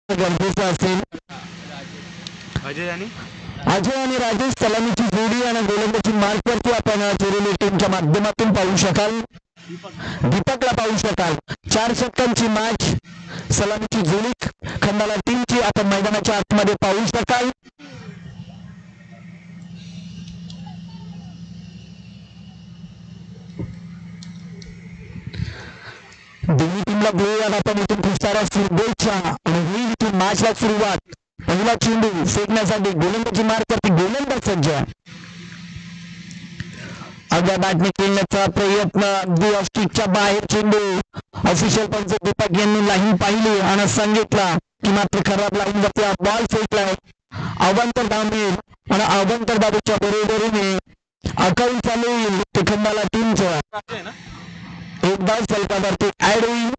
गरजेचं असेल. अजय आणि राजेश सलामीची जोडी आणि गोलंदाजी मार्कवरती आपण चिरोली टीमच्या माध्यमातून पाहू शकाल. दीपकला पाहू शकाल. 4 षटकांची मॅच सलामीची जोडी खंडाला टीमची आपण मैदानाच्या आतमध्ये पाहू शकाल. दोन्ही टीमला गोलंदाज आपण इथून खूप साऱ्या शुभेच्छा आणि होईल इथून मॅचला सुरुवात. पहिला चेंडू फेकण्यासाठी गोलंदाजी मार्कवरती गोलंदाज सज्ज. अगदी बॅटने खेळण्याचा प्रयत्न अगदी ऑफस्टिकच्या बाहेर चेंडू. ऑफिशियल पंच दीपक यांनी लाईन पाहिली आणि सांगितला की मात्र खराब लाईन वरती बॉल फेकलाय. अवांतर दांबीर आणि अवांतर दाबीच्या बरोबरीने अकाउंट चालू होईल ते खंडाला टीमचं. एक धाव फलकावरती ऍड होईल.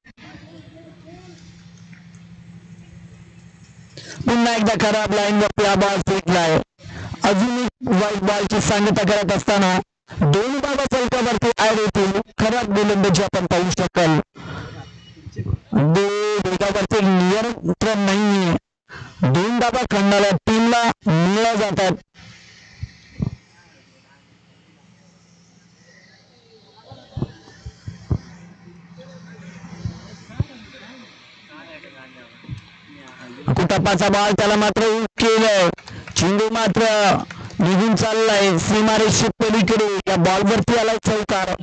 पुन्हा एकदा खराब लाईन वरती बॉल फेकलाय. अजून एक वाईट बॉलची सांगता करत असताना 2 धावा फलकावरती ऍड होतील. खराब गोलंदाजी आपण पाहू शकाल. वेगावरती नियंत्रण नाहीये. 2 धावा खंडाला टीमला मिळल्या जातात. कुटप्पाचा बॉल त्याला मात्र केलंय. चेंडू मात्र निघून चाललाय सीमारेषे पलीकडे. या बॉलवरती आलाय चौकार.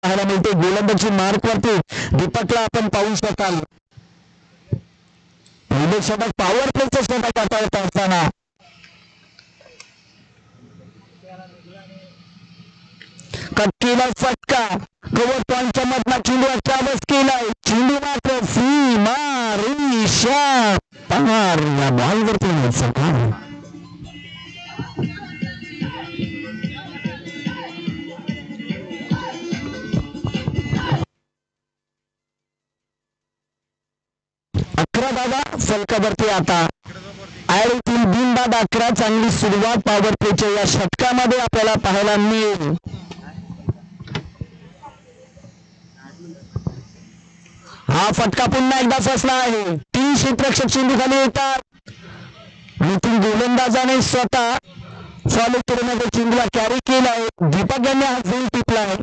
पाहायला मिळते गोलंदाजी मार्कवरती दीपकला आपण पाहू शकाल. पहिले षटक पॉवर प्लेचं षटक हाताळत असताना केला फटका. कव्हर पॉईंटच्या मधला चेंडू अचानक केलाय. चेंडू मात्र सीमा रेषा पार या बॉलवरती नाही. दादा फलकावरती आता ऍड होतील. बिनबाद 11. चांगली सुरुवात पॉवर प्लेच्या या षटकामध्ये आपल्याला पाहायला मिळेल. हा फटका पुन्हा एकदा फसला आहे. 3 क्षेत्ररक्षक चेंडू खाली येतात आणि 3 गोलंदाजाने स्वतः फॉलो करून चेंडूला कॅरी केलाय. दीपक यांनी हा झेल टिपलाय.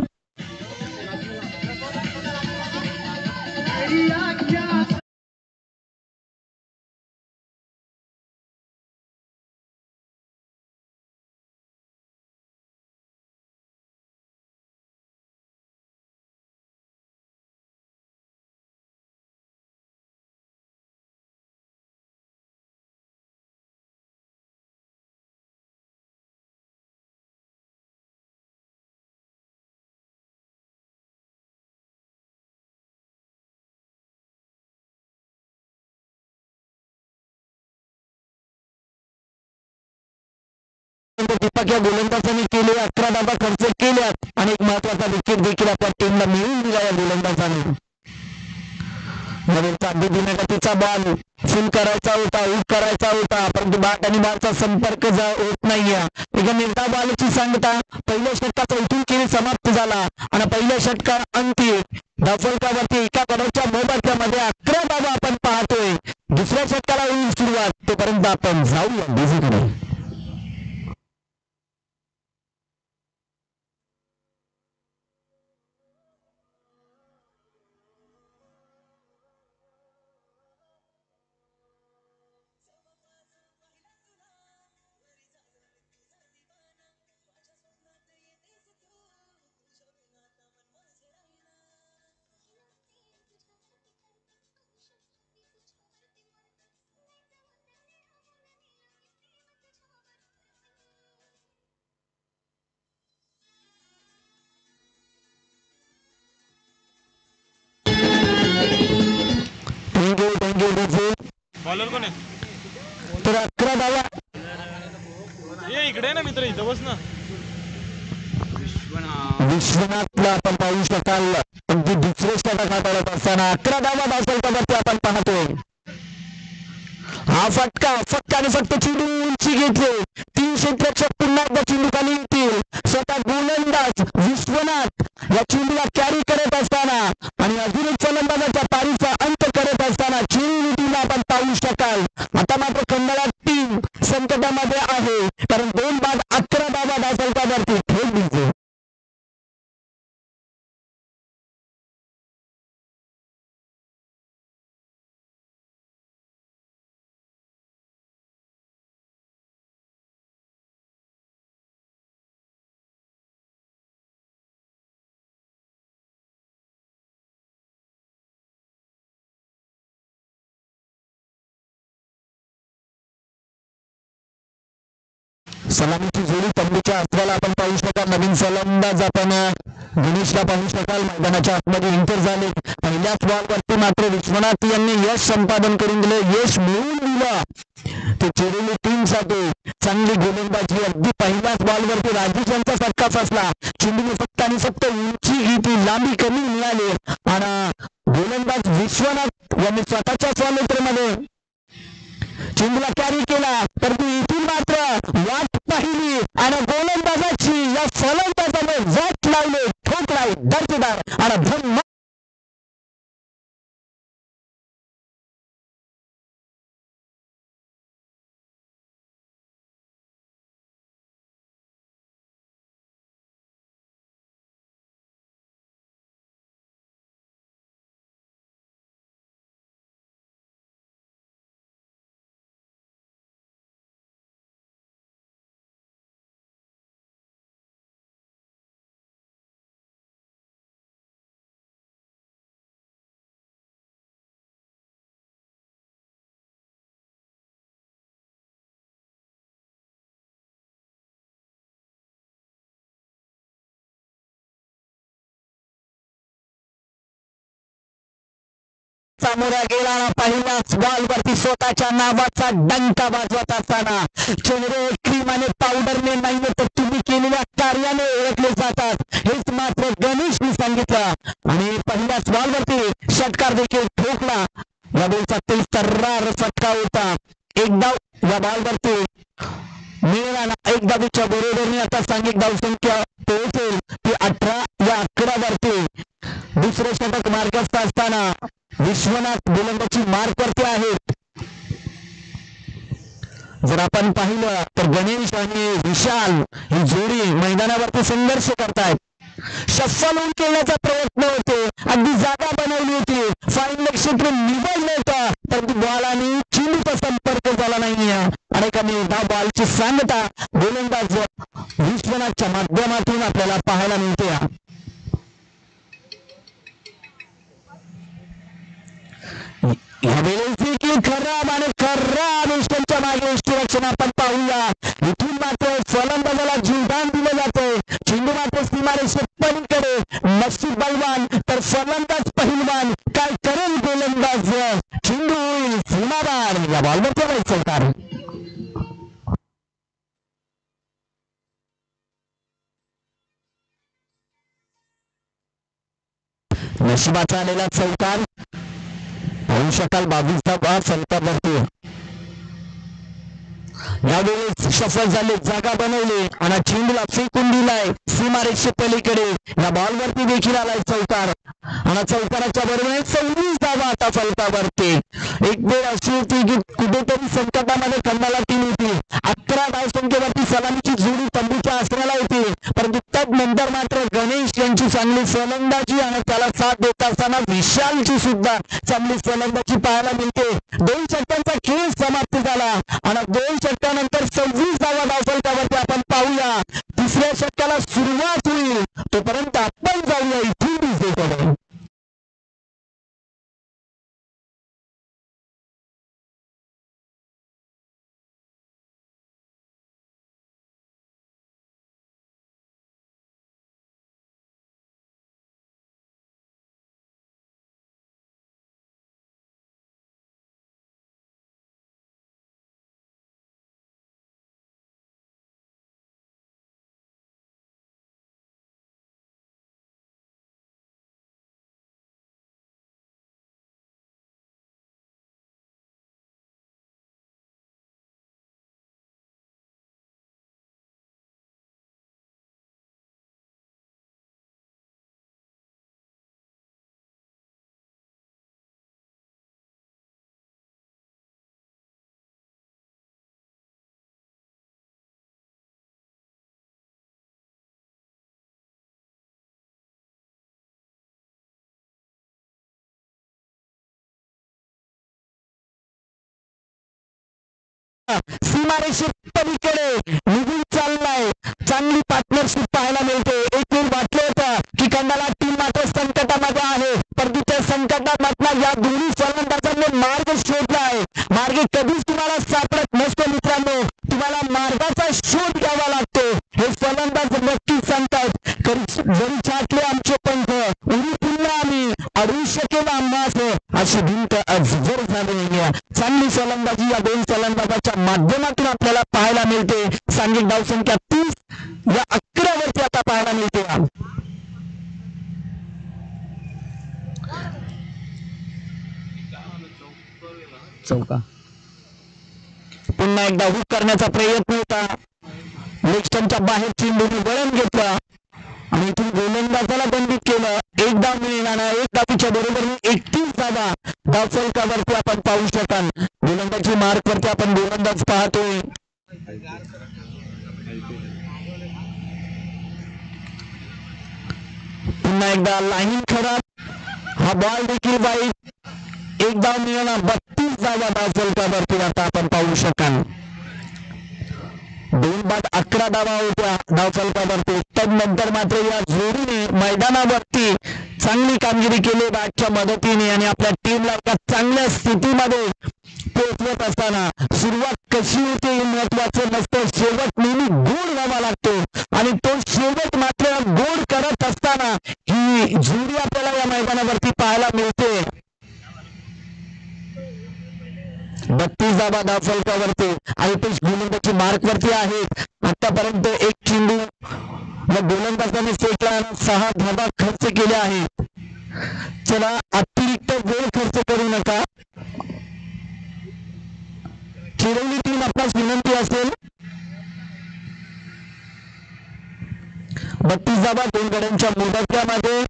दीपक या गोलंदाजांनी केले 11 धावा खर्च केल्यात आणि एक महत्वाचा विकेट देखील आपल्या टीमला मिळून दिला या गोलंदाजाने. गतीचा बॉल फुल करायचा होता, आऊट करायचा होता, परंतु बॅट आणि बॉलचा संपर्क होत नाहीये. एका निर्धाव बॉलची सांगता पहिल्या षटकाचा इथून खेळ समाप्त झाला आणि पहिल्या षटका अंती धावफलकावरती एका गडाच्या मोबदल्यामध्ये 11 धावा आपण पाहतोय. दुसऱ्या षटकाला होईल सुरुवात. तोपर्यंत आपण जाऊया बिझीकडे. बॉलर कोण आहे? तर 11 धावा. ये इकडे ना मित्र, इथं बस ना. विश्वनाथला आपण पाहू शकाल अगदी दुसरे षटक हाताळत असताना 11 धावा धावसंख्यावरती आपण पाहतोय. हा फटका फक्त आणि फक्त चेंडू उंची घेतले. 300 प्रेक्षक पुन्हा एकदा चेंडू खाली येतील. स्वतः गोलंदाज विश्वनाथ या चेंडूला कॅरी करत असताना आणि अजून एक फलंदाजाच्या पारीचा अंत करत असताना चेंडू टीमला आपण पाहू शकाल. आता मात्र खंडाळा टीम संकटामध्ये आहे, कारण 2 बाद 11 धावा धावसंख्यावरती थेट दिसते. सलामीची जोडी तंबूच्या अस्त्राला आपण पाहू शकाल. नवीन फलंदाज आपण गणेशला पाहू शकाल. मैदानाच्या आतमध्ये एंटर झाले. पहिल्याच बॉलवरती मात्र विश्वनाथ यांनी यश संपादन करून दिले, यश मिळवून दिलं. ते चिरवली टीमसाठी चांगली गोलंदाजी. अगदी पहिल्याच बॉलवरती राजेश यांचा फटका फसला. चेंडूने फक्त आणि फक्त उंची घेतली, लांबी कमी मिळाली आणि गोलंदाज विश्वनाथ यांनी स्वतःच्या स्वमित्रमध्ये चेंडूला कॅरी केला. तर ती इथून मात्र वाट पाहिली आणि गोलंदाजाची या फलंदाजाने वाट लावली, ठोकलाय दर्जेदार आणि धम्म. सामोरा गेला. पहिल्याच बॉलवरती स्वतःच्या नावाचा डंका वाजवत असताना चेहरे क्रीम आणि पावडरने नाही तर तुम्ही केलेल्या कार्याने ओळखले जातात, हेच मात्र गणेशने सांगितलं आणि पहिल्याच बॉलवरती षटकार देखील ठोकला. या बॉलचा तेल सर्रार फटका होता. एक धाव या बॉलवरती मिळाला. एक धावीच्या बरोबरीने आता सांघिक धावसंख्या पोहोचेल ती 18 या 11 वरती. दुसरे षटक मार्गस्थ असताना विश्वनाथ गोलंदाजी मार्कवरती आहेत. जर आपण पाहिलं तर गणेश आणि विशाल ही जोडी मैदानावरती संघर्ष करतायत. शफल होऊन खेळण्याचा प्रयत्न होते, अगदी जागा बनवली होती, फाईन क्षेत्र निवडलं होतं, परंतु बॉल आणि चेंडूचा संपर्क झाला नाहीये. अनेकांनी बॉलची सांगता गोलंदाज विश्वनाथच्या माध्यमातून आपल्याला पाहायला मिळते. यावेळेस देखील खराब आणि खराब इष्टांच्या मागे इष्टरक्षण आपण पाहूया. इथून मात्र फलंदाजाला जीवदान दिलं जाते. चेंडू मात्र सीमारेषे पलीकडे. नशीब बलवान तर फलंदाज पहिलवान. काय करेल गोलंदाज? चेंडू होईल सीमाबार. या बॉलवर ठेवायचं सरकार. नशिबाचा आलेला चौकार होऊ शकाल. 22 धावा फलकावरती. यावेळेस सफल झाले, जागा बनवली आणि चेंडूला फेकून दिलाय सीमारेषे पलीकडे. या बॉलवरती देखील आलाय चौकार आणि चौकाराच्या बरोबर 26 धावा आता फलकावरती. एक वेळ अशी होती की कुठेतरी संकटामध्ये खंडाला टीम होती. 11 धावसंख्येवरती सलामीची जोडी तंबूच्या आसनाला होती, परंतु तदनंतर मात्र गणेश यांची चांगली फलंदाजी आणि त्याला साथ देत असताना विशालची सुद्धा चांगली फलंदाजी पाहायला मिळते. 2 षटकांचा खेळ समाप्त झाला आणि 2 षटकानंतर 26 धावा धावफलकावरती आपण पाहूया. तिसऱ्या षटकाला सुरुवात होईल, तोपर्यंत आपण जाऊया इथून दिसेकडे. सीमारेषे पलीकडे निघून चाललाय. चांगली पार्टनरशिप पाहायला मिळते. एक वेळ वाटलं होतं की खंडाला टीम मात्र संकटामध्ये आहे, परंतु त्या संकटामधला या दोन्ही फलंदाजांनी मार्ग शोधला आहे. मार्ग कधीच तुम्हाला सापडत नसतो मित्रांनो, तुम्हाला मार्गाचा शोध घ्यावा लागतो. हे फलंदाज नक्कीच सांगतात, जरी छाटले आमचे पंख उडी पुन्हा आम्ही अडवू शकेल आम्हास, अशी भिंत अजगर झाली. चांगली फलंदाजी या दोन फलंदाजाच्या माध्यमातून आपल्याला पाहायला मिळते. सांघिक धावसंख्या 30 या 11 वरती आता पाहायला मिळते. चौका पुन्हा एकदा हुक करण्याचा प्रयत्न होता. लेग स्टंपच्या बाहेर चेंडूने वळण घेतलं आणि इथून गोलंदाजाला बंदित केलं. एक धाव मिळणार, एक धावीच्या बरोबरीने 31 धावा धावफलकावरती आपण पाहू शकाल. गोलंदाजी मार्क वरती आपण गोलंदाज पाहतोय. पुन्हा एकदा लाईन खराब, हा बॉल देखील वाईट. एक धाव मिळणार, 32 धावा धावफलकावरती आता आपण पाहू शकाल. 2-11 धावा होत्या धावफलकावरती. तदनंतर मात्र या जोडीने मैदानावरती चांगली कामगिरी केली बॅटच्या मदतीने आणि आपल्या टीमला एका चांगल्या स्थितीमध्ये पोहोचवत असताना सुरुवात कशी होते हे महत्वाचं नसतं, शेवट नेहमी गोड व्हावा लागतो आणि तो शेवट मात्र गोड करत असताना ही जोडी आपल्याला या मैदानावरती पाहायला मिळते. 32 धावा धावफलकावरती अल्पेश गोलंदाजी मार्क वरती आहेत. आतापर्यंत एक चेंडू या गोलंदाजाने फेकला, 6 धावा खर्च केल्या आहेत. चला, अतिरिक्त वेळ खर्च करू नका. चिरवली टीम आपणास विनंती असेल. 32 धावा 2 गड्यांच्या मोबदल्यामध्ये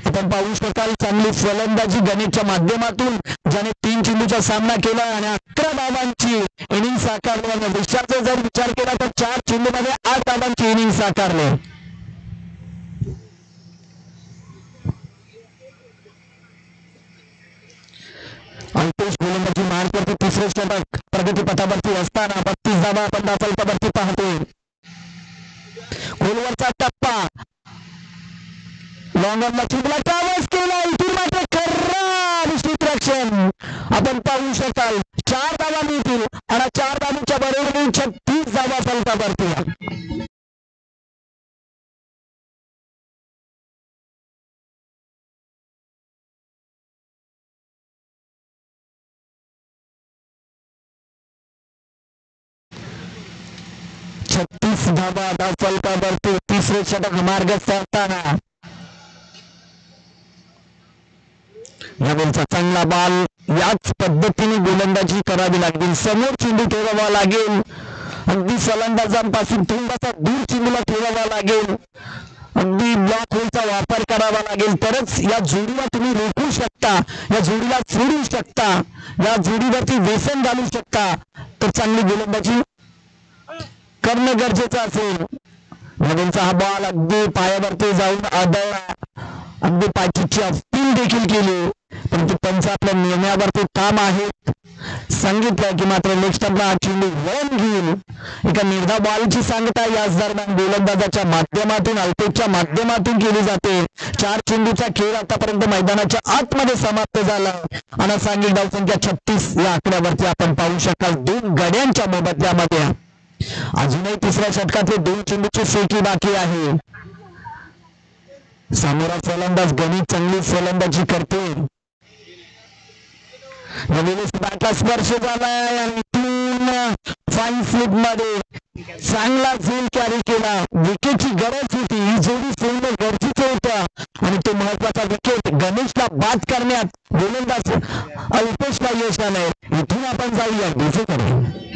आपण पाहू शकाल. चांगली फलंदाजी गणेशच्या माध्यमातून ज्याने 3 चेंडूचा सामना केला आणि 11 धावांची इनिंग साकारली. विशालचा जर विचार केला तर 4 चेंडूमध्ये 8 धावांची इनिंग साकारले. अल्पेश गोलंदाजी मार्कवरती तिसरे षटक प्रगतीपथावरती असताना 32 धावा आपण धावफलकावरती पाहतोय. खोलवरचा टप्पा लॉंगॉनला चिंबला ट्रॅव्हर्स केला. इथून मात्र खराब क्षेत्ररक्षण आपण पाहू शकाल. 4 धावा मिळतील आणि 4 धावांच्या बरोबरीने 36 धावा फलकावरती. धावा धावफलकावरती तिसरे षटक मार्गस्थ असताना यावेळचा चांगला बॉल. याच पद्धतीने गोलंदाजी करावी लागेल. समोर चेंडू ठेवावा लागेल. अगदी फलंदाजांपासून थोडासा दूर चेंडूला ठेवावा लागेल. अगदी ब्लॉक होलचा वापर करावा लागेल, तरच या जोडीला तुम्ही रोखू शकता, या जोडीला फोडू शकता, या जोडीवरती व्यसन घालू शकता. तर चांगली गोलंदाजी करणं गरजेचं असेल. नवीनचा हा बॉल अगदी पायावरती जाऊन आदळला. अगदी पाठीची अपील देखील केली, परंतु पंच आपल्या निर्णयावरती ठाम आहेत. सांगितलं की मात्र लेग स्टंपला हा चेंडू वळण घेईल. एका निर्धाव बॉलची सांगता याच दरम्यान गोलंदाजाच्या माध्यमातून अल्पेशच्या माध्यमातून केली जाते. 4 चेंडूचा खेळ आतापर्यंत मैदानाच्या आतमध्ये समाप्त झाला आणि सांघिक धावसंख्या 36 या आकड्यावरती आपण पाहू शकाल. 2 गड्यांच्या मोबदल्यामध्ये अजूनही तिसऱ्या षटकातले 2 चेंडूची फेकी बाकी आहे. समोरा फलंदाज गणित चांगली फलंदाजी करते. बॅटला स्पर्श झालाय आणि इथून फाईन स्लिप मध्ये चांगला झेल कॅरी केला. विकेटची गरज होती, ही जोडी सोडणं गरजेचं होतं आणि तो महत्वाचा विकेट गणेशला बाद करण्यात गोलंदाज अल्पेशला यश आलंय. इथून आपण जाऊया दुसरीकडे.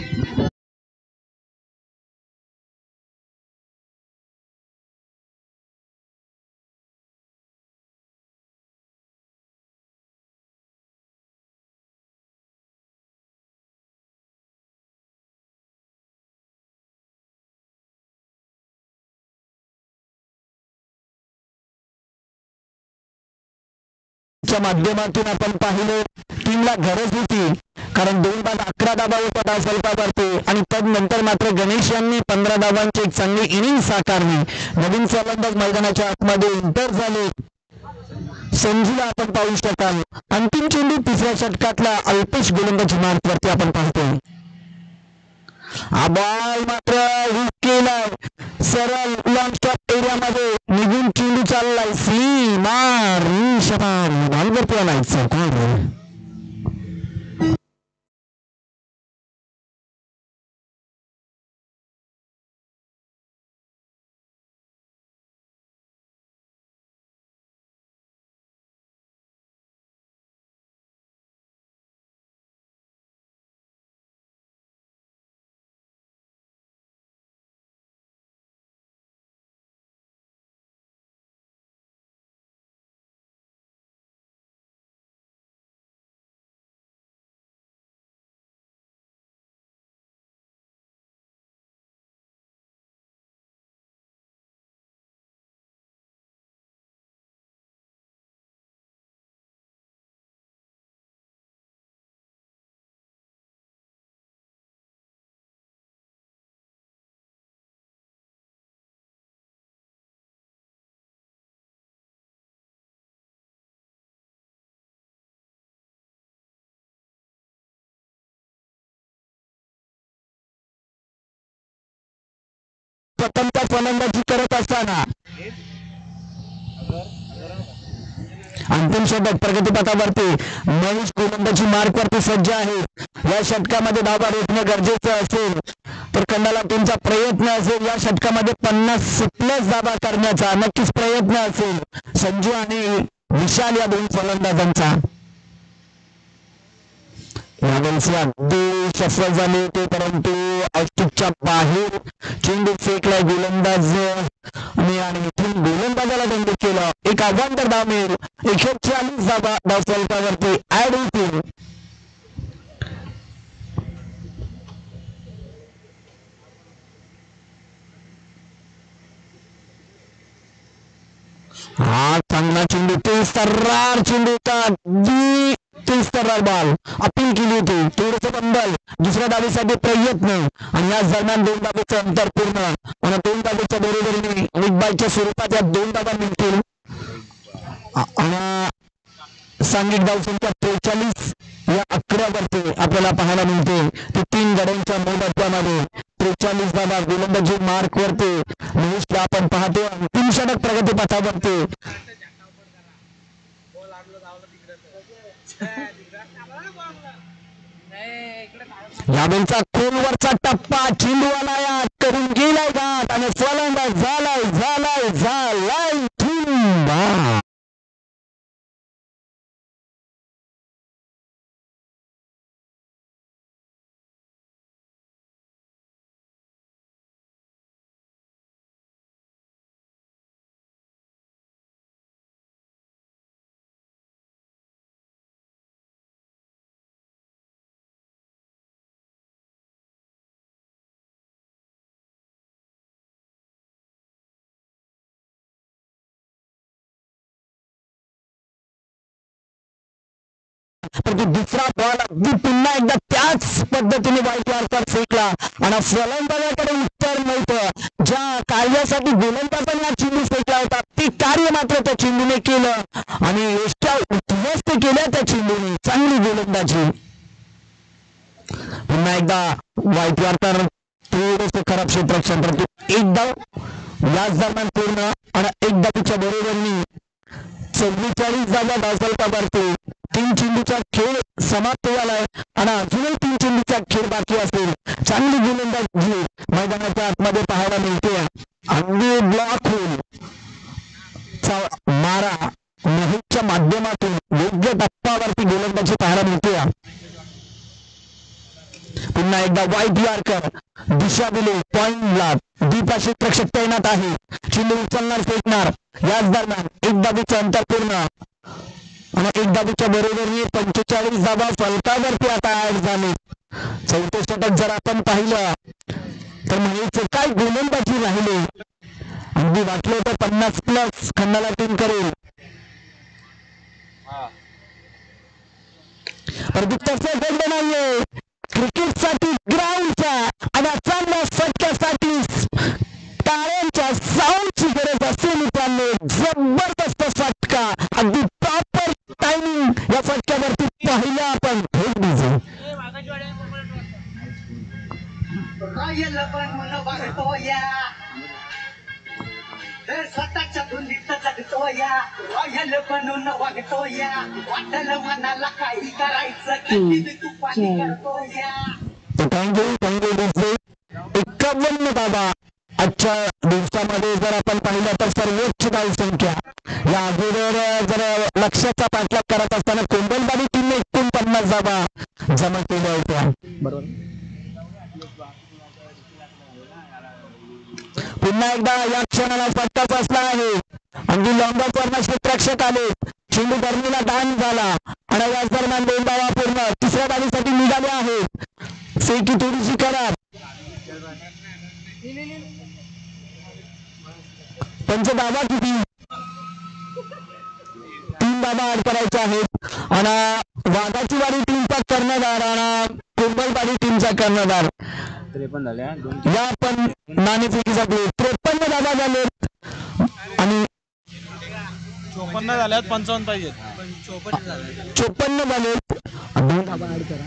माध्यमातून आपण पाहिलं टीमला गरज होती कारण 2 बाद 11 धाबा होता धावफलकावरती आणि तदनंतर मात्र गणेश यांनी 15 धाबांची एक चांगली इनिंग साकारली. नवीन फलंदाज मैदानाच्या आतमध्ये एंटर झाले. संजूला आपण पाहू शकाल. अंतिम चेंडू तिसऱ्या षटकातला अल्पेश गोलंदाजी मार्कवरती आपण पाहतोय. हा बॉल मात्र हिट केलाय सरळ लॉंग स्टॉप एरियामध्ये निघून चेंडू चाललाय. स्ली मार बॉलवरती आलाय चौकार. प्रथमतः फलंदाजी करत असताना अंतिम षटक प्रगतीपथावरती महेश गोलंदाजी मार्कवरती सज्ज आहे. या षटकामध्ये धावा रोखणं गरजेचं असेल तर खंडाला तुमचा प्रयत्न असेल या षटकामध्ये 50+ धावा करण्याचा नक्कीच प्रयत्न असेल संजू आणि विशाल या 2 फलंदाजांचा. यावेळी अगदी सफल झाले होते परंतु औष्टिकच्या बाहेर चेंडू फेकलाय गोलंदाज आणि इथून गोलंदाजाला दंड केला. एक अवांतर धाव मिळेल. 140 धावा धावफलकावरती ऍड होतील. हा चांगला चेंडू तेज तर्रार चेंडू होता. तेज तर्रार बॉल अपील केली होती. थोडस बंबल दुसऱ्या धावेसाठी प्रयत्न आणि याच दरम्यान 2 धावेचं अंतर पूर्ण आणि 2 धावेच्या बरोबरीने बिग बायच्या स्वरूपात या 2 धावा मिळतील आणि सांघिक धावसंख्या 43 या 11वरती आपल्याला पाहायला मिळते. ते 3 गड्यांच्या मोबदल्यामध्ये 43 धावा गोलंदाजी मार्कवरती महेशला आपण पाहतो. अंतिम षटक प्रगतीपथावरती यावेळचा खोलवरचा टप्पा चेंडूवाला या करून गेलाय घाट आणि फलंदाज झालाय ठिंबा. परंतु दुसरा बॉल अगदी पुन्हा एकदा त्याच पद्धतीने वाईट मार्गावर फेकला आणि फलंदाजाकडे उत्तर नव्हतं. ज्या कार्यासाठी गोलंदाजाने हा चेंडू फेकला होता ते कार्य मात्र त्या चेंडूने केलं आणि यष्ट्या उद्ध्वस्त केल्या त्या चेंडूने. चांगली गोलंदाजी. पुन्हा एकदा वाईट मार्गावर थोडस खराब क्षेत्ररक्षण परंतु एक धाव याच दरम्यान पूर्ण आणि एक धावीच्या बरोबरीने 44 धावा धावफलकावरती. 3 चेंडूचा खेळ समाप्त झालाय आणि अजूनही 3 चेंडूचा खेळ बाकी असेल. चांगली गोलंदाजी मैदानाच्या आतमध्ये पाहायला मिळते. अगदी ब्लॉक होईल मारा महेशच्या माध्यमातून योग्य टप्प्यावरती गोलंदाजी पाहायला मिळते. पुन्हा एकदा वाईट यॉर्कर दिशा दिली पॉइंटला. दीपा क्षेत्ररक्षक तैनात आहे. चेंडू उचलणार फेकणार याच दरम्यान एक धावेचं अंतर पूर्ण आणि एक धावेच्या बरोबरीने 45 धावा फलकावरती आता ऍड झाले. चौथे षटक जर आपण पाहिलं तर महेशचं काय गोलंदाजी राहिले. अगदी वाटलं तर 50+ खंडाला टीम करेल. परंतु तसं घडलं नाहीये. क्रिकेटसाठी ग्राउंडच्या आणि चांगल्या फटक्यासाठी टाळ्यांच्या साऊंडची गरज असेल. मित्रांनो, जबरदस्त फटका, अगदी प्रॉपर टायमिंग या फटक्यावरती पाहिलं आपण. थेट बिझी रॉयल बनून वागतोया, स्वतःच्या धुंदीत जगतोया. रॉयल बनून वागतोया, वाटल मनाला काही करायचं किती तू पाणी करतोया. थँक्यू 51 धावा आजच्या दिवसामध्ये जर आपण पाहिलं तर सर्वोच्च धावसंख्या. या अगोदर जर लक्ष्याचा पाठलाग करत असताना कोंबलवाडी टीमने 49 धावा जमा केल्या होत्या. बरोबर. पुन्हा एकदा या क्षणाला फटका बसला आहे. अगदी लॉंगर क्षेत्ररक्षक आले. चेंडू गर्मीला दान झाला आणि याच दरम्यान 2 धावा पूर्ण. तिसऱ्या धावीसाठी निघाले आहेत. फेकी थोडीशी खराब. पंचधावा किती? 3 धावा ऍड करायच्या आहेत. आणि वाघाची वाडी टीमचा कर्णधार आणि कोंबलवाडी टीमचा कर्णधार 53 झाल्या. या पण नाणेफेकीसाठी 53 धावा झालेत आणि 54 झाल्यात. 55 पाहिजेत. 54 झालेत. 2 धावा ऍड करा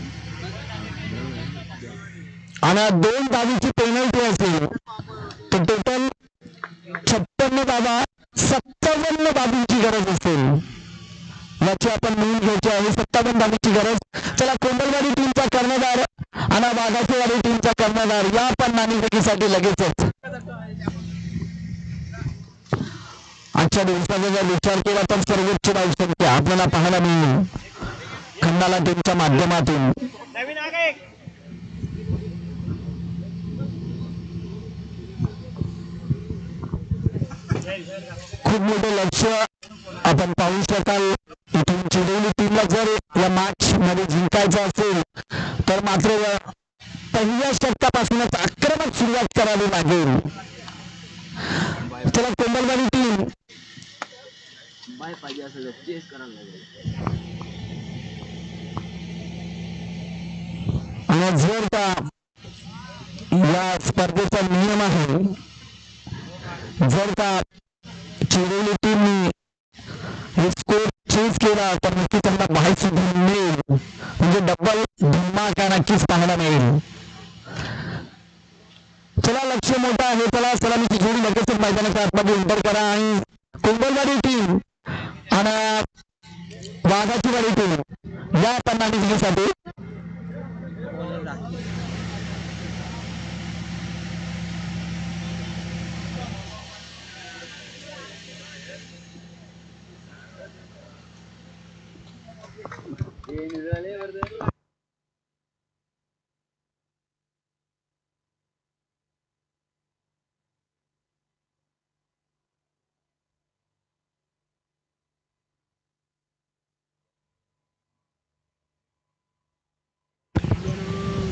आणि 2 धावीची पेनल्टी असेल तर टोटल 56 धावा 57 धावींची गरज असेल. याची आपण नोंद घ्यायची आहे. 57 धावीची गरज. चला, कोंबलवाडी टीमचा कर्णधार आणि वाघाचीवाडी टीमचा कर्णधार या पण नाणेफेकीसाठी लगेचच. आजच्या दिवसाचा जर विचार केला तर सर्वोच्च धावसंख्या आपल्याला पाहायला मिळेल खंडाला टीमच्या माध्यमातून. खूप मोठं लक्ष आपण पाहू शकाल. इथून चिरवली टीमला जर या मॅच मध्ये जिंकायचं असेल तर मात्र पहिल्या षटकापासूनच आक्रमक सुरुवात करावी लागेल. चला, कोंबलवाडी टीम पाहिजे असं चेस करायला लागेल. आणि जर का या स्पर्धेचा नियम आहे, जर का चिरवली टीमनी हे स्कोर चेंज केला तर नक्की त्यांना बाहेर सुद्धा मिळेल. म्हणजे डबल धमाका नक्कीच पाहायला मिळेल. चला, लक्ष मोठं आहे. चला, सलामीची जोडी लगेचच मैदानाच्या आतमध्ये एंटर करा आणि कोंबलवाडी टीम आणि वाघाची वाडी टीम या नाणेफेकीसाठी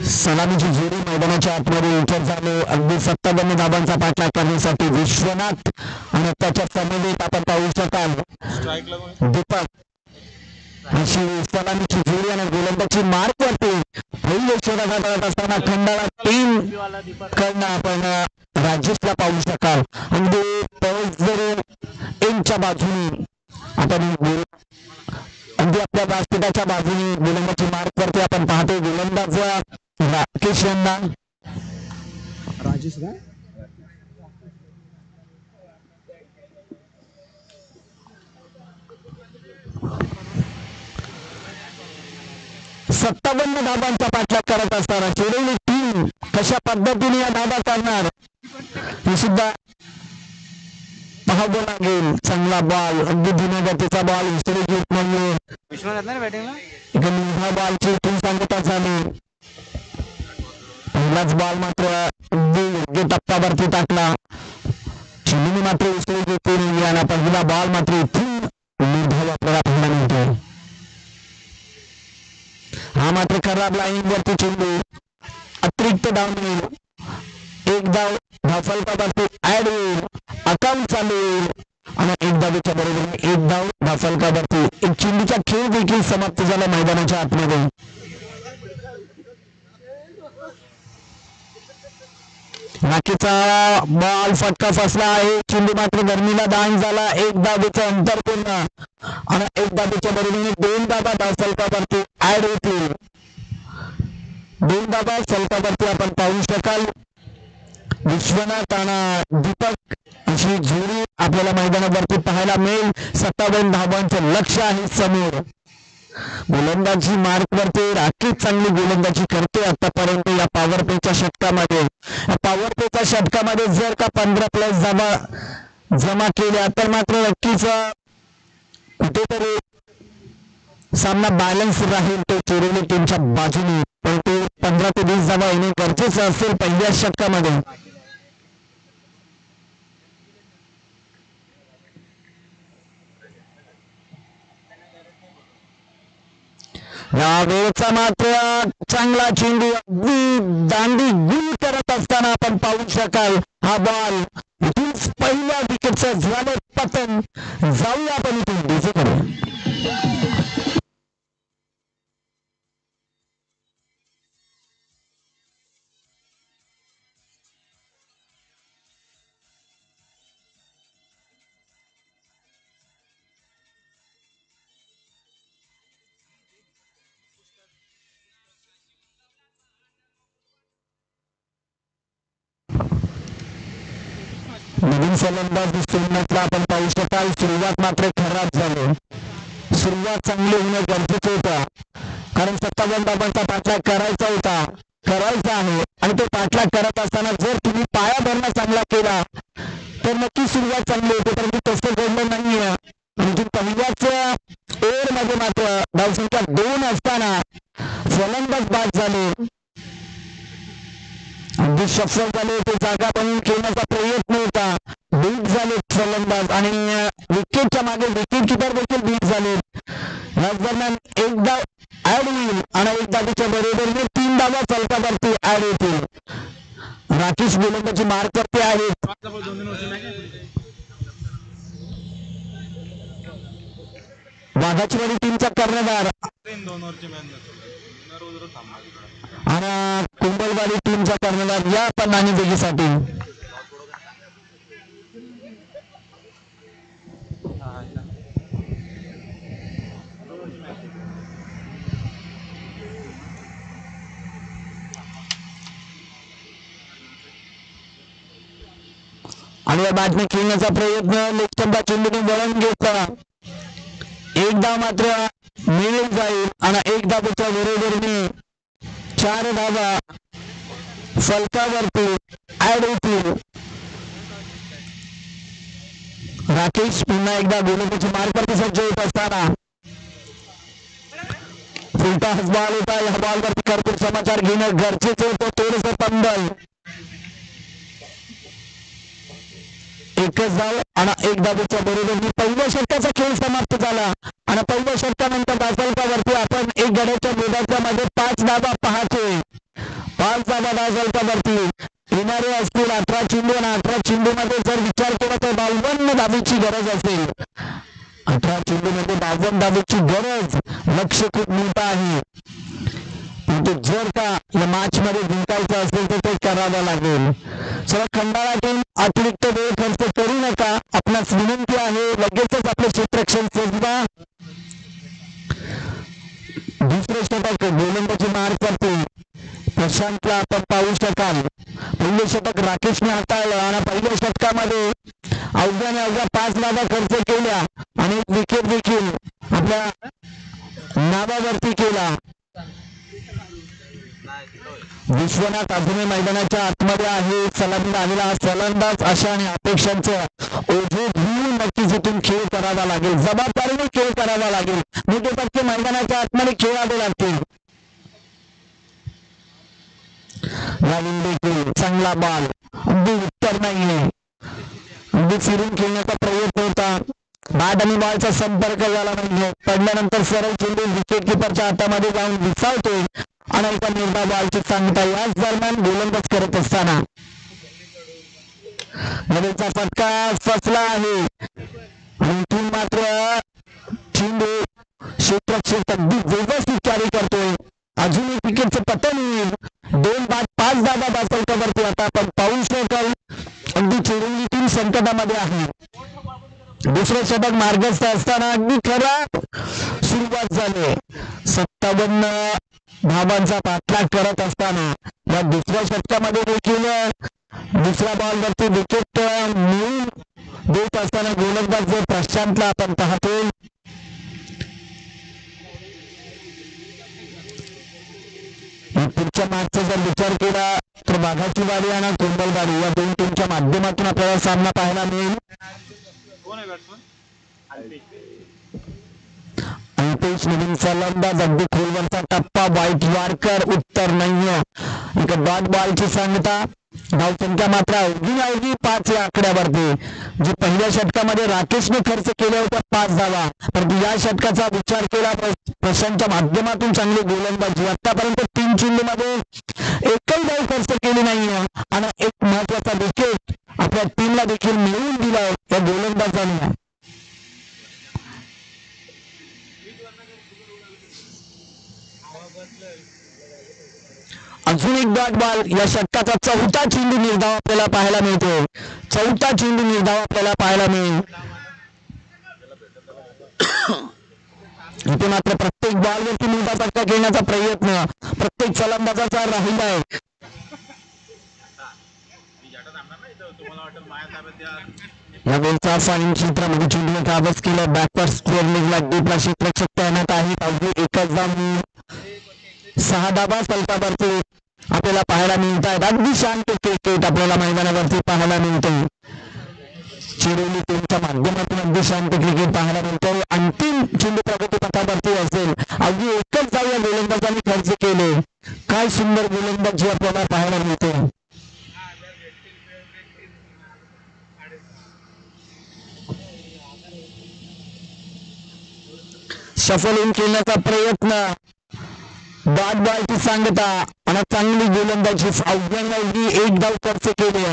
सलामीची जोडी मैदानाच्या आतमध्ये एंटर झाले. अगदी 57 धाबांचा पाठलाग करण्यासाठी विश्वनाथ आणि त्याच्या समवेत आपण पाहू शकाल दीपक अशी सलामीची जोडी आणि गोलंदाजी मार्क वरती पहिले षटकार करत असताना खंडाळा टीम कडनं आपण राजेशला पाहू शकाल. अगदी पवस एमच्या बाजूने आपण अगदी आपल्या व्यासपीठाच्या बाजूने गोलंदाजी मार्क वरती आपण पाहतो. गोलंदाज राकेश यांना राजेश का 57 धाबांचा पाठलाग करत असताना चिरवली टीम कशा पद्धतीने या धाबा करणार हे सुद्धा पाहावं लागेल. चांगला बॉल, अगदी धीम्या गतीचा बॉल विसरू घेत नाहीये. बॅटिंगला बॉलची टीम सांगता झाली. पहिलाच बॉल मात्र अगदी योग्य टप्प्यावरती टाकला. चिमणी मात्र विसरू घेतली नाही आणि पहिला बॉल मात्र इथून निर्धाव आपल्याला पाहायला मिळतो. हा मात्र खराब लाईन वरती चेंडू अतिरिक्त डाऊन येईल. एक धाव धावफलकावरती ऍड होईल. अकाउंट चालू येईल आणि एक धावेच्या बरोबरीने एक धाव धाफलकावरती. एक चेंडूचा खेळ देखील समाप्त झाला मैदानाच्या आतमध्ये. राखीचा बॉल फटका फसला आहे. चेंडू मात्र गर्मीला दान झाला. एक धावेचं अंतर पूर्ण आणि एक धावेच्या बरोबरीने 2 धावा धावफलकावरती ऍड होतील. 2 धावा फलकावरती आपण पाहू शकाल. विश्वनाथ आणि दीपक अशी जोडी आपल्याला मैदानावरती पाहायला मिळेल. 57 धावांचं लक्ष आहे समोर. गोलंदाजी मार्क वरती राखीच चांगली गोलंदाजी करते आतापर्यंत या पॉवर प्लेच्या षटकामध्ये. या पॉवर प्लेच्या षटकामध्ये जर का 15+ धावा जमा केल्या तर मात्र नक्कीच कुठेतरी सामना बॅलन्स राहील तो चिरोली टीमच्या बाजूने. पण ते 15 ते 20 धावा येणे गरजेचं असेल पहिल्या षटकामध्ये. या वेळचा मात्र चांगला चेंडू अगदी दांडी गुल करत असताना आपण पाहू शकाल. हा बॉल इथून पहिल्या विकेटचं झालं पतन. जाऊया आपण इथून डीजेकडे. नवीन फलंदाज दिसतोय आपण पाहू शकाल. सुरुवात मात्र खराब झाली. सुरुवात चांगली होणं गरजेचं होतं कारण 57 धावांचा पाठलाग करायचा आहे. आणि तो पाठलाग करत असताना जर तुम्ही पाया भरणा चांगला केला तर नक्की सुरुवात चांगली होते. परंतु तसं घडलं नाहीये. म्हणजे पहिल्याच ओव्हर मध्ये मात्र धावसंख्या 2 असताना फलंदाज बाद झाले. अगदी सफल झाले. ते जागा बनवून खेळण्याचा प्रयत्न होता. बीट झाले फलंदाज आणि विकेटच्या मागे विकेट किपर देखील बीट झाले. याच दरम्यान एक धाव ऍड होईल आणि एक धावेच्या बरोबरीने 3 धावा फलकावरती ऍड होतील. राकेश गोलंदाजी मार्क वरती आहेत. वाघाचीवाडी टीमचा कर्णधार आणि कुंभलवाडी टीमचा कर्णधार या पण नाणेफेकीसाठी. आणि या बॅटने खेळण्याचा प्रयत्न लेफ्टंबा चेंडूने वळण घेतला. एक धाव मात्र मिळून जाईल आणि एक धावेच्या बरोबरीने 4 धावा फलकावरती ऍड होतील. राकेश पुन्हा एकदा गोलंदाजी मार्कवरती सज्ज होत असताना फुलटा बॉल होता. या बॉलवरती कर्कश समाचार घेणं गरजेचं होतं. थोडंसं तंबल. एकच धाव आणि एक धावेच्या बरोबरीने पहिल्या षटकाचा खेळ समाप्त झाला. आणि पहिल्या षटकानंतर धावफलकावरती आपण एक गड्याच्या मध्ये 5 धावा पाहतोय. 5 धावा धावफलकावरती येणारे असतील. 18 चेंडू आणि 18 चेंडू मध्ये जर विचार केला तर 52 धावेची गरज असेल. 18 चेंडू मध्ये 52 धावेची गरज. लक्ष खूप मोठं आहे. परंतु जर का या मॅच मध्ये जिंकायचं असेल तर ते करावं लागेल. चला खंडाळा टीम अतिरिक्त वेळ खर्च करू नका. आपणास विनंती आहे लगेचच आपले क्षेत्ररक्षण सजवा. दुसरे षटक गोलंदाजी मार्क करते प्रशांतला आपण पाहू शकाल. पहिले षटक राकेशने हाताळलं आणि पहिल्या षटकामध्ये अवघ्या 5 धावा खर्च केल्या आणि एक विकेट देखील आपल्या नावावरती केला. विश्वनाथ अजूनही मैदानाच्या आतमध्ये आहे. सलामीला आलेला हा फलंदाज अशा आणि अपेक्षांचं ओझे घेऊन नक्कीच इथून खेळ करावा लागेल. जबाबदारीने खेळ करावा लागेल. मोठे पक्के मैदानाच्या आतमध्ये खेळावे लागतील. रावीन देखील चांगला बॉल. अगदी उत्तर नाहीये. अगदी फिरून खेळण्याचा प्रयत्न होता. बॅट आणि बॉलचा संपर्क झाला म्हणजे पडल्यानंतर सरळ चेंडू विकेट किपरच्या हातामध्ये जाऊन विसावतोय आणि एका निर्धाव बॉलची सांगता. याच दरम्यान गोलंदाज करत असताना नवीनचा फटका फसला आहे आणि इथून मात्र चेंडू क्षेत्ररक्षक अगदी व्यवस्थित कॅरी करतोय. अजून एक विकेटचं पतन होईल. 2 बाद 5 धावा दाखवल्यावरती आता आपण पाहू शकाल अगदी चिरवली टीम संकटामध्ये आहे. दुसरं षटक मार्गस्थ असताना अगदी खराब सुरुवात झाली. 57 धावांचा पाठलाग करत असताना या दुसऱ्या षटकामध्ये देखील दुसऱ्या बॉलवरती विकेट मिळून देत असताना गोलंदाज प्रशांतला आपण पाहतोय. पुढच्या मॅचचा जर विचार केला तर वाघाची वाडी आणि कोंबलवाडी या दोन टीमच्या माध्यमातून आपल्याला सामना पाहायला मिळेल. कोण आहे बॅट्समन? अल्पेश नवीन फलंदाज अगदी खोलवरचा टप्पा वाईट वारकर उत्तर नाहीये. एक डॉट बॉलची सांगता. धावसंख्या मात्र अवघी 5 या आकड्यावरती. जे पहिल्या षटकामध्ये राकेशने खर्च केल्या होत्या 5 धावा, परंतु या षटकाचा विचार केला प्रशांतच्या माध्यमातून चांगली गोलंदाजी. आतापर्यंत 3 चेंडूमध्ये एकही धाव खर्च केली नाहीये आणि एक महत्वाचा विकेट आपल्या टीमला देखील मिळवून दिलाय या गोलंदाजाने. अजून एक डॉट बॉल. या षटकाचा चौथा चेंडू निर्धाव आपल्याला पाहायला मिळतो. चौथा चेंडू निर्धाव आपल्याला पाहायला मिळेल. इथे मात्र प्रत्येक बॉलवरती मोठा फटका घेण्याचा प्रयत्न प्रत्येक फलंदाजाचा राहिला आहे. या गोलचा फाईन क्षेत्रामध्ये चेंडूने काबज केला. बॅकवर्ड स्क्वेअर लेगला डीपला क्षेत्ररक्षक तैनात आहेत. अवघी एकच धाव 6 धावा फलकावरती आपल्याला पाहायला मिळत आहेत. अगदी शांत क्रिकेट आपल्याला मैदानावरती पाहायला मिळते. चिरोली टीमच्या माध्यमातून अगदी शांत क्रिकेट पाहायला मिळतो. अंतिम चेंडू प्रगतीपथावरती असेल. अगदी एकच धाव या गोलंदाजांनी खर्च केले. काय सुंदर गोलंदाजी आपल्याला पाहायला मिळते. सफल इन खेळण्याचा प्रयत्न. डॉट बॉलची सांगता आणि चांगली गोलंदाजी. अवघी एक धाव खर्च केली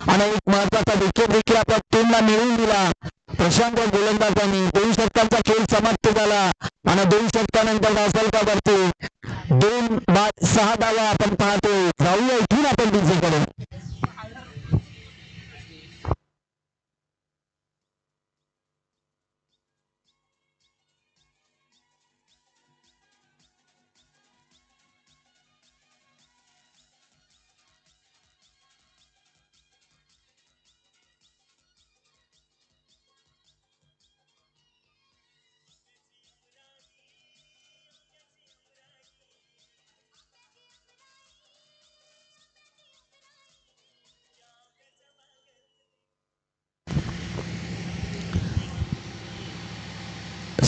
आणि एक महत्वाचा विकेट देखील आपल्या टीमला मिळवून दिला प्रशांत गोलंदाजांनी. 2 षटकांचा खेळ समाप्त झाला आणि 2 षटकानंतर धावफलकावरती 2 बाद 6 धावा आपण पाहतोय. जाऊया इथून आपण डीजेकडे.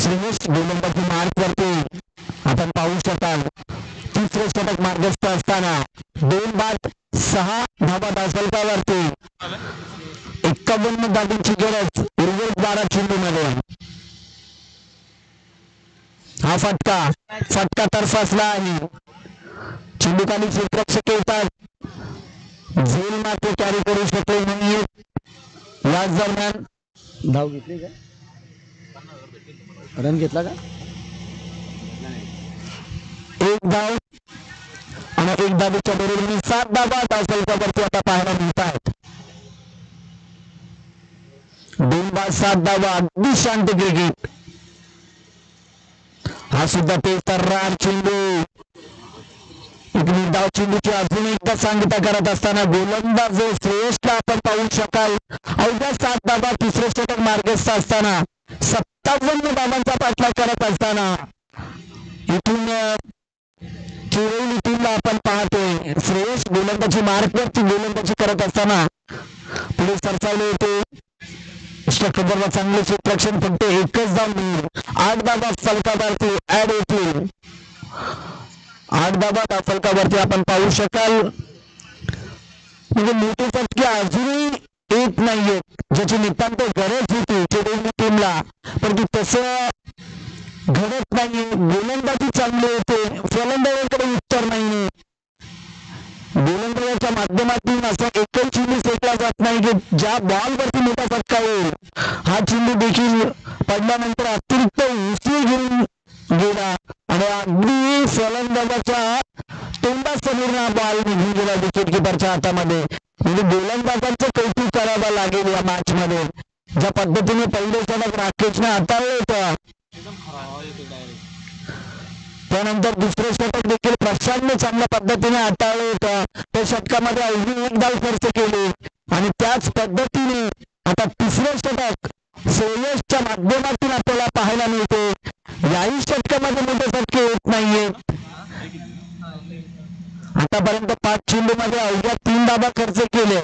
श्रेयस गोलंदाजी मार्कवरती आपण पाहू शकाल. तिसरे षटक मार्गस्थ असताना 2 बाद 6 धावा धावफलकावरती. 51 धावांची गरज उर्वरित 12 चेंडूमध्ये. हा फटका तर्फासला आहे. चेंडू खाली क्षेत्ररक्षक येतात. झेल मात्र कॅरी करू शकले नाहीये. याच दरम्यान धाव घेतली का? रन घेतला का? एक धाव आणि एक धावेच्या बरोबरीने 7 धावा धावफलकावरती आता पाहायला मिळत आहेत. 2 बाद 7 धावा. अगदी शांत क्रिकेट. हा सुद्धा तेच तर्रार चेंडू. एक निर्धाव चेंडूची अजून एकदा सांगता करत असताना गोलंदाज श्रेयसला आपण पाहू शकाल. अवघ्या 7 धावा तिसरे षटक मार्गस्थ असताना 57 धावांचा पाठलाग करत असताना इथून चिरवली टीमला आपण पाहतोय. श्रेयस गोलंदाजी मार्कवरती गोलंदाजी करत असताना पुढे सरसावले होते. खबरला चांगले क्षेत्ररक्षण. फक्त एकच धाव मिळेल. 8 धावा फलकावरती ऍड होतील. 8 धावा फलकावरती आपण पाहू शकाल. म्हणजे मोठे फटके अजूनही येत नाहीयेत ज्याची नितांत गरज होती चिरवली टीमला, परंतु तसं घडत नाही. गोलंदाजी चांगली होते. फलंदाजाकडे उत्तर नाहीये. गोलंदाजाच्या माध्यमातून असा एकही चेंडू फेकला जात नाही की ज्या बॉल वरती मोठा फटका येईल. हा चेंडू देखील पडल्यानंतर अतिरिक्त उशीर घेऊन गेला आणि अगदी फलंदाजाच्या तोंडासमोर हा बॉल निघून गेला विकेट किपरच्या हातामध्ये. म्हणजे गोलंदाजांचं कौतुक करावं लागेल या मॅच मध्ये. ज्या पद्धतीने पहिले षटक राकेशने हाताळलं होतं, एकदम खराब येतो डायरेक्ट. त्यानंतर दुसरं षटक देखील प्रशांतने चांगल्या पद्धतीने हाताळलं होतं. त्या षटकामध्ये अवघी एक धाव खर्च केली आणि त्याच पद्धतीने आता तिसरं षटक श्रेयसच्या माध्यमातून आपल्याला पाहायला मिळते. याही षटकामध्ये मोठे फटके येत नाहीयेत. आतापर्यंत 5 चेंडूमध्ये अवघ्या 3 धावा खर्च केले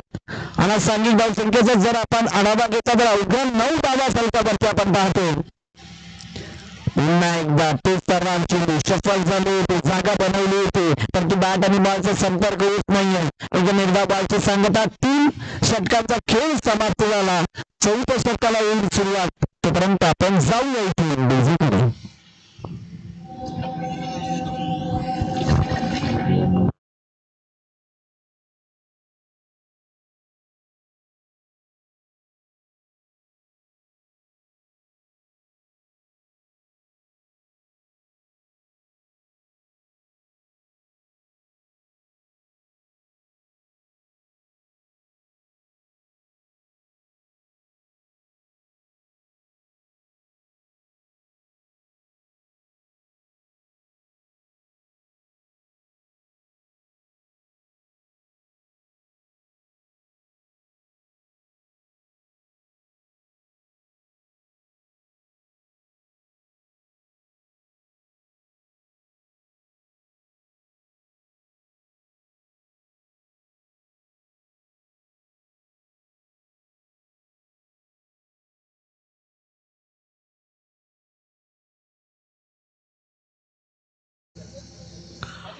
आणि सांघिक धावसंख्येचा जर आपण आढावा घेतला तर अवघ्या 9 धावा फलकावरती आपण पाहतो. पुन्हा एकदा तेच सर्व चेंडू सफल झाले होते, जागा बनवली होती, परंतु बॅट आणि बॉलचा संपर्क होत नाहीये. एकदा बॉलची सांगता 3 षटकांचा खेळ समाप्त झाला. 4थ्या षटकाला येईल सुरुवात. तोपर्यंत आपण जाऊया इथून डेझीकडे.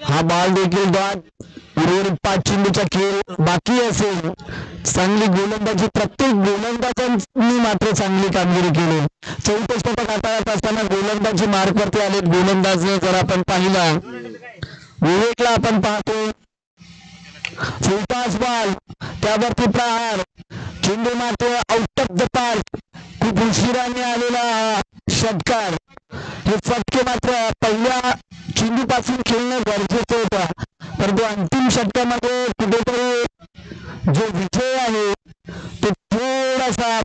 हा बॉल देखील उर्वरित 5 चेंडूचा खेळ बाकी असेल. चांगली गोलंदाजी प्रत्येक गोलंदाजांनी मात्र चांगली कामगिरी केली. 4थं षटक हाताळत असताना गोलंदाजी मार्कवरती आले. गोलंदाज जर आपण पाहिला विवेकला आपण पाहतो फुलटॉस बॉल, त्यावरती प्रहार, चेंडू मात्र आउट ऑफ द पार्क. खूप उशिराने आलेला हा षटकार. हे फटके मात्र पहिल्या चेंडूपासून खेळणं गरजेचं होतं, परंतु अंतिम षटकामध्ये कुठेतरी जो विजय आहे तो थोडासा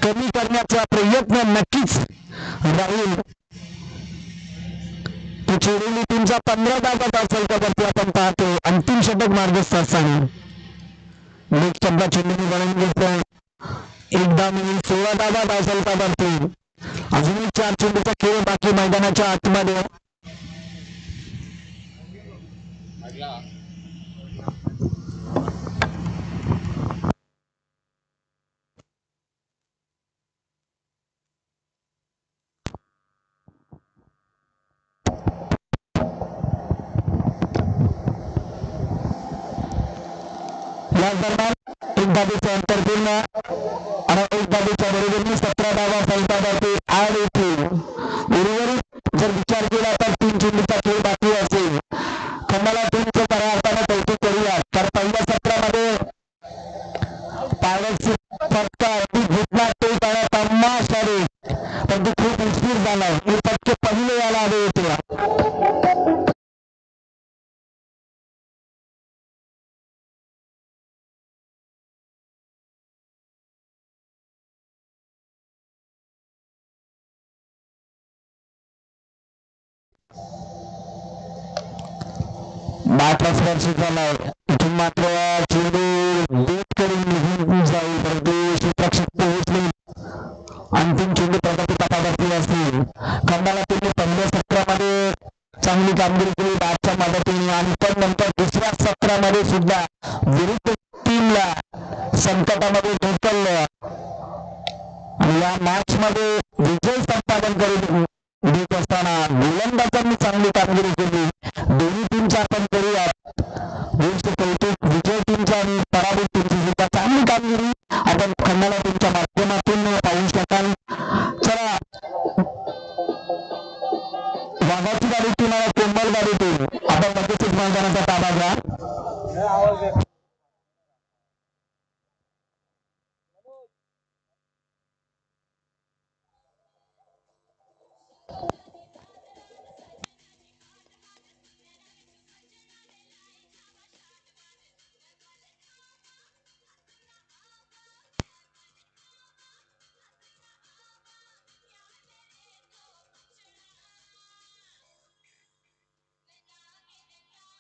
कमी करण्याचा प्रयत्न नक्कीच राहील. तो चिरवली टीमचा 15 धावा फलकावरती आपण पाहतो. अंतिम षटक मार्गस्थ असताना लेग शब्दा चेंडूने वळून घेतलं. एकदा मिळून 16 धावा फलकावरती. अजूनही 4 चेंडूचा खेळ बाकी मैदानाच्या आतमध्ये. या दरम्यान एक धावेचे अंतर पूर्ण आणि एक धावेच्या बरोबरीने 17 धावा फलकावरती ऍड होतील. उर्वरित जर विचार केला तर 3 चेंडूचा खेळ बाकी असेल. खंडाला टीमचं खऱ्या अर्थानं कौतुक करूया, कारण पहिल्या सत्रामध्ये पायरट्स फटका अगदी घुटला तो काळात तमाशाने, परंतु खूप उशीर झाला. हे फटके पहिले यायला हवे होते. बाटला स्पर्श झालाय. इथून मात्र चेंडू बेट करून निघून जाईल, परंतु क्षेत्ररक्षक पोहोचले. अंतिम चेंडू प्रगती पथावरती असतील. खंडाला त्यांनी पहिल्या सत्रामध्ये चांगली कामगिरी केली बॅटच्या मदतीने, आणि पण नंतर दुसऱ्या सत्रामध्ये सुद्धा विरुद्ध टीमला संकटामध्ये ढकललं आणि या मॅच मध्ये विजय संपादन करून देत असताना गोलंदाजांनी चांगली कामगिरी केली. दोन्ही टीमच्या आपण करूया गोष्ट कौतुक. विजय टीमच्या आणि पराभूत टीमची सुद्धा चांगली कामगिरी आपण खंडाला टीमच्या माध्यमातून पाहू शकाल. चला, वाघाची गाडी टीमाला कोंबल गाडी टीम आपण लगेचच मैदानाचा ताबा घ्या. आवाज